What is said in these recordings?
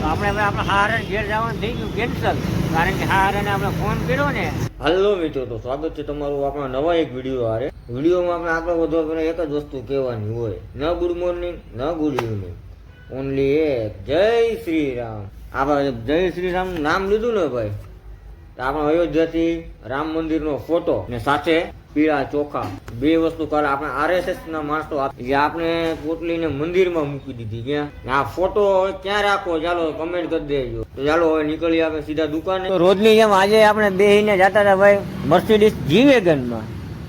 આપણે હવે આપણે હારણ ઘેર જવાનું થઈ ગયું કેન્સલ, કારણ કે હારને આપણે ફોન કર્યો ને. હલો મિત્રો, તો સ્વાગત છે તમારું આપણા નવા એક વિડીયો હારે. વિડીયોમાં આપણે આગળ વધવા એક જ વસ્તુ કહેવાની હોય, ન ગુડ મોર્નિંગ ન ગુડ ઇવનિંગ, ઓનલી એક જય શ્રી રામ. આપણે જય શ્રી રામ નામ લીધું ને ભાઈ, તો આપણે અયોધ્યાથી રામ મંદિરનો ફોટો ને સાથે પીળા ચોખા બે વસ્તુ કાલે આપણે RSS ના માણસો જે આપણે પોટલીને મંદિરમાં મૂકી દીધી. ક્યાં આ ફોટો ક્યાં રાખો ચાલો કમેન્ટ કરી દેજો. તો ચાલો હવે નીકળી આપણે સીધા દુકાને. તો રોજની જેમ આજે આપણે બેહીને જતા હતા ભાઈ મર્સિડીઝ G-Wagon માં,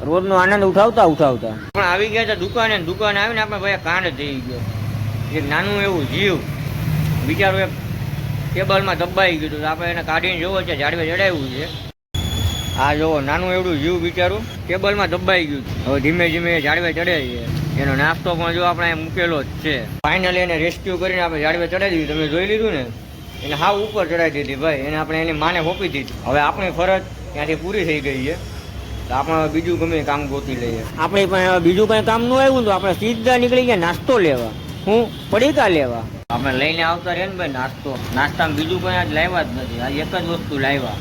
રોજનો આનંદ ઉઠાવતા પણ આવી ગયા હતા દુકાને. દુકાને આવીને આપણે ભાઈ કાંડ થઈ ગયો. એક નાનું એવું જીવ બિચારો એક ટેબલમાં દબાઈ ગયું હતું. આપણે એને કાઢીને જોવો છે, ઝાડવે ચડાવ્યું છે. આ જોવો નાનું એવડું જીવ બિચારું ટેબલમાં દબાઈ ગયું. હવે ધીમે ધીમે ઝાડવે ચડે છે. એનો નાસ્તો પણ જો આપણે મૂકેલો જ છે. ફાઇનલી એને રેસ્ક્યુ કરીને આપણે ઝાડવે ચડાવી દીધું. તમે જોઈ લીધું ને, એને હાવ ઉપર ચડાવી દીધી ભાઈ. એને આપણે એની માને સોંપી દીધી. હવે આપણી ફરજ ત્યાંથી પૂરી થઈ ગઈ છે. તો આપણે બીજું ગમે કામ ગોતી લઈએ. આપણે પણ બીજું કંઈ કામ ન આવ્યું તો આપણે સીધા નીકળી ગયા નાસ્તો લેવા. હું પડીકા લેવા. આપણે લઈને આવતા રહે ને ભાઈ નાસ્તો. નાસ્તામાં બીજું કંઈ આજ લાવ્યા જ નથી. આ એક જ વસ્તુ લાવ્યા,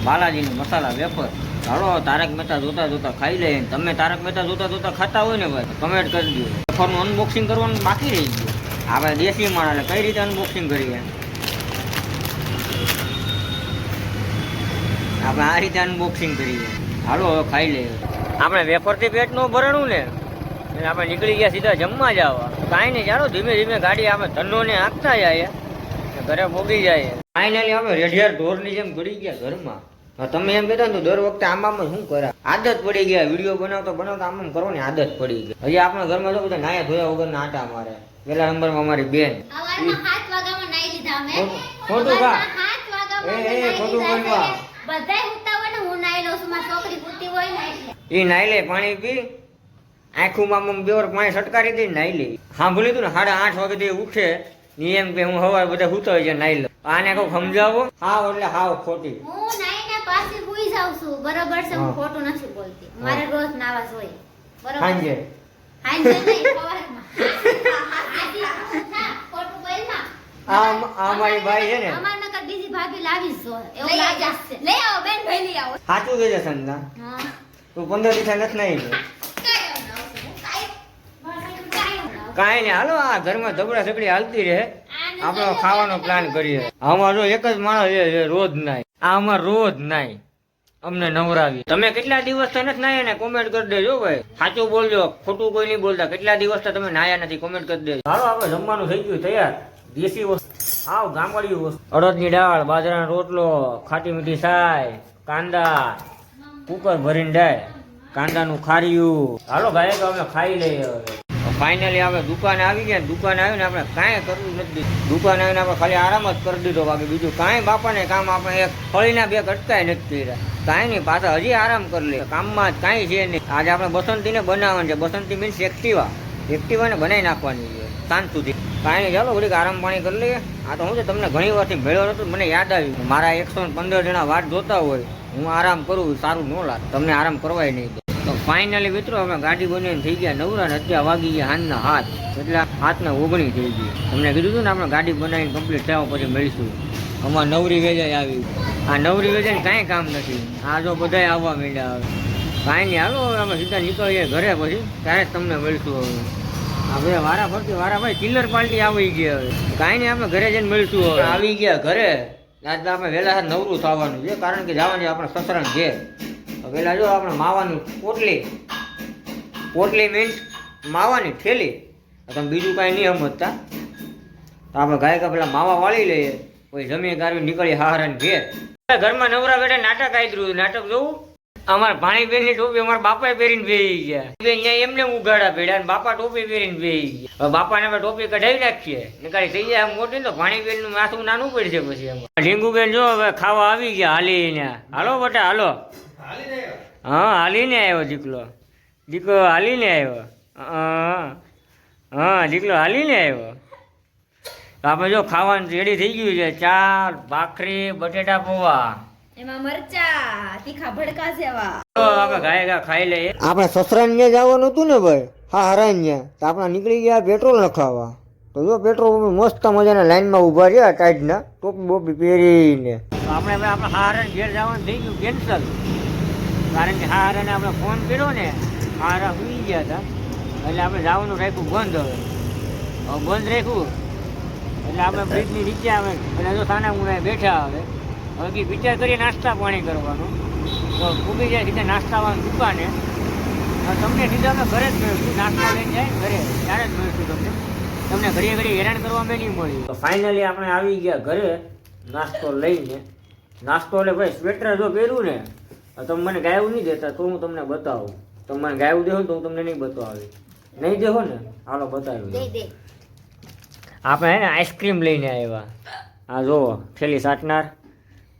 બાલાજીની મસાલા વેફર. ચાલો તારક મહેતા જોતા જોતા ખાઈ લઈએ. તમે તારક મહેતા જોતા જોતા ખાતા હોય ને ભાઈ, કમેન્ટ કરી દો. વેફરનું અનબોક્સિંગ કરવાનું બાકી રહી ગયું. આપણે દેશી માણસ કઈ રીતે અનબોક્સિંગ કરીએ, આપણે આ રીતે અનબોક્સિંગ કરીએ. હાલો હવે ખાઈ લઈએ. આપણે વેફરથી પેટ ન ભરણું ને, એટલે આપણે નીકળી ગયા સીધા જમવા જવા. કાંઈ નહીં, ચાલો ધીમે ધીમે ગાડી આપણે ધંધોને આંકતા જાય, ઘરે પોગી જાય. ફાઇનલી આપણે રેઢિયાર ઢોરની જેમ ગળી ગયા ઘરમાં. તમે એમ કહેતા ને દર વખતે આમાં શું કરા, આદત પડી ગયા. વિડીયો બનાવતા આમ કરવાની આદત પડી ગઈ. હજી આપણા ઘરમાં તો બધા નાયા ધોયા વગર ના આટા મારે. પેલા નંબરમાં અમારી બેન ખોટું ખા ખોટું બોલવા એ નાઈ લે, પાણી પી, આંખુમાં બેવર પાણી સટકારી દઈ નાઈ લે. સાંભળી તું ને 8:30 વાગે ઉઠે ની એમ કે હું સવારે બધા સૂતો હોય છે નાઈ લો. આને કહું સમજાવો. હાવ એટલે હાવ ખોટી. હું નાઈને પાછી સુઈ જાઉં છું, બરાબર છે. હું ખોટું નથી બોલતી. મારે રોજ નાવા જોઈએ, બરાબર. હાંજે નહીં, સવારમાં. ખોટું બોલમાં. આ મારી ભાઈ છે ને, અમાર નકર બીજી ભાભી લાવી જ જોઈએ એવું લાગે છે. લઈ આવો બેન, ભાઈ લઈ આવો. સાચું કહે છે સંજના. હા, તું 15 દિવસ નથી નાઈ લે. કાંઈ નહીં, હાલો આ ઘરમાં ઝઘડા ઝઘડી હાલતી રહે. આપણે ખાવાનો પ્લાન કરીએ. આમાં જો એક જ માણસ છે રોજ નાય. આ અમાર રોજ નાય, અમને નવરાવી. તમે કેટલા દિવસ નથી નાયા ને કોમેન્ટ કરી દેજો ભાઈ. સાચું બોલજો, ખોટું કોઈ નહીં બોલતા. કેટલા દિવસ તમે નાયા નથી કોમેન્ટ કરી દેજો. હાલો આપણે જમવાનું થઈ ગયું તૈયાર. દેશી વસ્તુ, આવ ગામડી વસ્તુ. અડદની દાળ, બાજરાનો રોટલો, ખાટી મીઠી સાય, કાંદા, કુકર ભરીને જાય, કાંદાનું ખારીયું. હાલો ભાઈ તો અમે ખાઈ લઈએ હવે. ફાઇનલી આપણે દુકાને આવી ગયા. દુકાને આવીને આપણે કાંઈ કરવું નથી. દુકાને આવીને આપણે ખાલી આરામ જ કરી દીધો. બાકી બીજું કાંઈ બાપાને કામ આપણે એક ફળીના બે અટકાય નથી કર્યા. કાંઈ નહીં, પાછા હજી આરામ કરી લે. કામમાં જ કાંઈ છે નહીં. આજે આપણે બસંતીને બનાવવાની છે. બસંતી મીન્સ એક્ટિવાને બનાવી નાખવાની છે સાંજ સુધી. કાંઈ નહીં, ચાલો ઘડીક આરામ પાણી કરી લઈએ. આ તો હું છે તમને ઘણી વારથી ભેળો નતો, મને યાદ આવ્યું મારા 115 જણા વાટ જોતા હોય, હું આરામ કરું સારું ન લાગે, તમને આરામ કરવાય નહીં. તો ફાઇનલી મિત્રો અમે ગાડી બનાવીને થઈ ગયા નવરા ને. અત્યારે વાગી ગયા હાથના 7, એટલે 7:19 થઈ ગઈ. તમને કીધું હતું ને આપણે ગાડી બનાવીને કમ્પ્લીટ થયા પછી મળીશું. અમારે નવરી વેજાઈ આવી. આ નવરી વેજાઈને કાંઈ કામ નથી. આ જો બધાય આવવા માંડ્યા. હવે કાંઈ નહીં, હાલો અમે સીધા નીકળીએ ઘરે. પછી ત્યારે જ તમને મળીશું. હવે આ બે વારા ફરતી વારા ભાઈ કિલર પાર્ટી આવી ગયા. હવે કાંઈ નહીં, આપણે ઘરે જઈને મળીશું. હવે આવી ગયા ઘરે. આજ આપણે વહેલા નવરું થવાનું છે, કારણ કે જવાનું આપણે સસરાને ઘેર. પેલા જો આપણે માવાની પોટલી મીન્સ માવાની થેલી. તમે બીજું કાંઈ નહીં સમજતા. તો આપણે ગાયકા પેલા માવા વાળી લઈએ, પછી જમી કાઢવી નીકળી હારાને ઘેર. ઘરમાં નવરા બેઠા નાટક આદર્યું. નાટક જોવું, અમારા ભાણીબેનની ટોપી અમારા બાપાએ પહેરીને બેસી ગયા. અહીંયા એમને ઉઘાડા ભેડ્યા ને બાપા ટોપી પહેરીને બેસી ગયા. બાપાને આપણે ટોપી કઢાવી નાખીએ, નીકળી થઈ જાય મોટી. તો ભાણીબેનનું માથું નાનું પડશે પછી. એમાં ઢીંગુબેન જો હવે ખાવા આવી ગયા હાલીને. હાલો બટા હાલો. હા હાલીને આવ્યો દીકરો હાલીને આવ્યો. હા દીકરો હાલીને આવ્યો. તો આપણે જો ખાવાનું રેડી થઈ ગયું છે. ચા, ભાખરી, બટેટા પૌવા, એમાં મરચા તીખા ભડકા જેવા. તો આપણે ગાય ખાઈ લઈએ. આપણે સસરાને જવાનું હતું ને ભાઈ, હા હરાઈને. તો આપણે નીકળી ગયા પેટ્રોલ નખાવા. તો જો પેટ્રોલ પંપ મસ્ત મજાના લાઈનમાં ઊભા રહ્યા ટાઈટના ટોપી બોપી પહેરીને. આપણે હવે આપણે હારાને ઘેર જવાનું થઈ ગયું કેન્સલ, કારણ કે હારાને આપણે ફોન કર્યો ને, હારા સુઈ ગયા હતા એટલે આપણે જવાનું રાખ્યું બંધ. હવે બંધ રાખ્યું એટલે આપણે બ્રિજની નીચે આવે એટલે જો સાના મુના બેઠા આવે. હવે કે વિચાર કરીએ નાસ્તા પાણી કરવાનો, તો ઉભી જાય સીધા નાસ્તાવાની દુકાને. તમને સીધા અમે ઘરે જ મળીશું, નાસ્તા લઈને જાય ઘરે ત્યારે જ મળીશું તમને ઘડીએ ઘડી હેરાન કરવામાં નહીં મળ્યું. તો ફાઇનલી આપણે આવી ગયા ઘરે નાસ્તો લઈને. નાસ્તો એટલે ભાઈ સ્વેટર જો પહેર્યું ને, તમે મને ગાયું નહીં દેતા તો હું તમને બતાવું. તમે મને ગાયું દેવો તો હું તમને નહીં બતાવી. નહીં દેવો ને, હાલો બતાવ્યું. આપણે હે ને આઈસ્ક્રીમ લઈને આવ્યા. આ જુઓ છેલ્લી સાટનાર.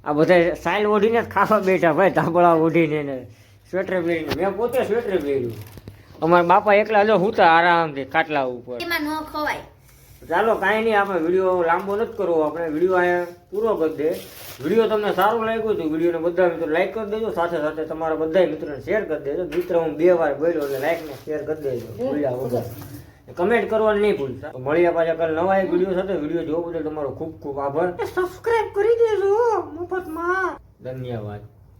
આ બધા સાઈલ ઓઢીને જ ખાવા બેઠા ભાઈ, ધાબળા ઓઢીને ને સ્વેટર પહેરીને. મેં પોતે સ્વેટર પહેર્યું. અમારા બાપા એકલા જો હુતા આરામથી ખાટલા ઉપર. એમાં ન ખવાય. ચાલો કાંઈ નહીં, આપણે વિડીયો લાંબો નથી કરવો, આપણે વિડીયો અહીંયા પૂરો કરી દે. વિડીયો તમને સારું લાગ્યું તો વિડીયોને બધા મિત્રો લાઈક કરી દેજો, સાથે સાથે તમારા બધા મિત્રોને શેર કરી દેજો. મિત્ર હું 2 વાર બોલ્યો એટલે લાઈક ને શેર કરી દેજો ભૂલ્યા વગર. કમેન્ટ કરવાનું નહીં ભૂલતા. મળીએ પાછા કાલે નવા એક વિડીયો સાથે. વિડીયો જોવા બદલ તમારો ખૂબ ખૂબ આભાર. સબસ્ક્રાઇબ કરી દેજો મફતમાં. ધન્યવાદ.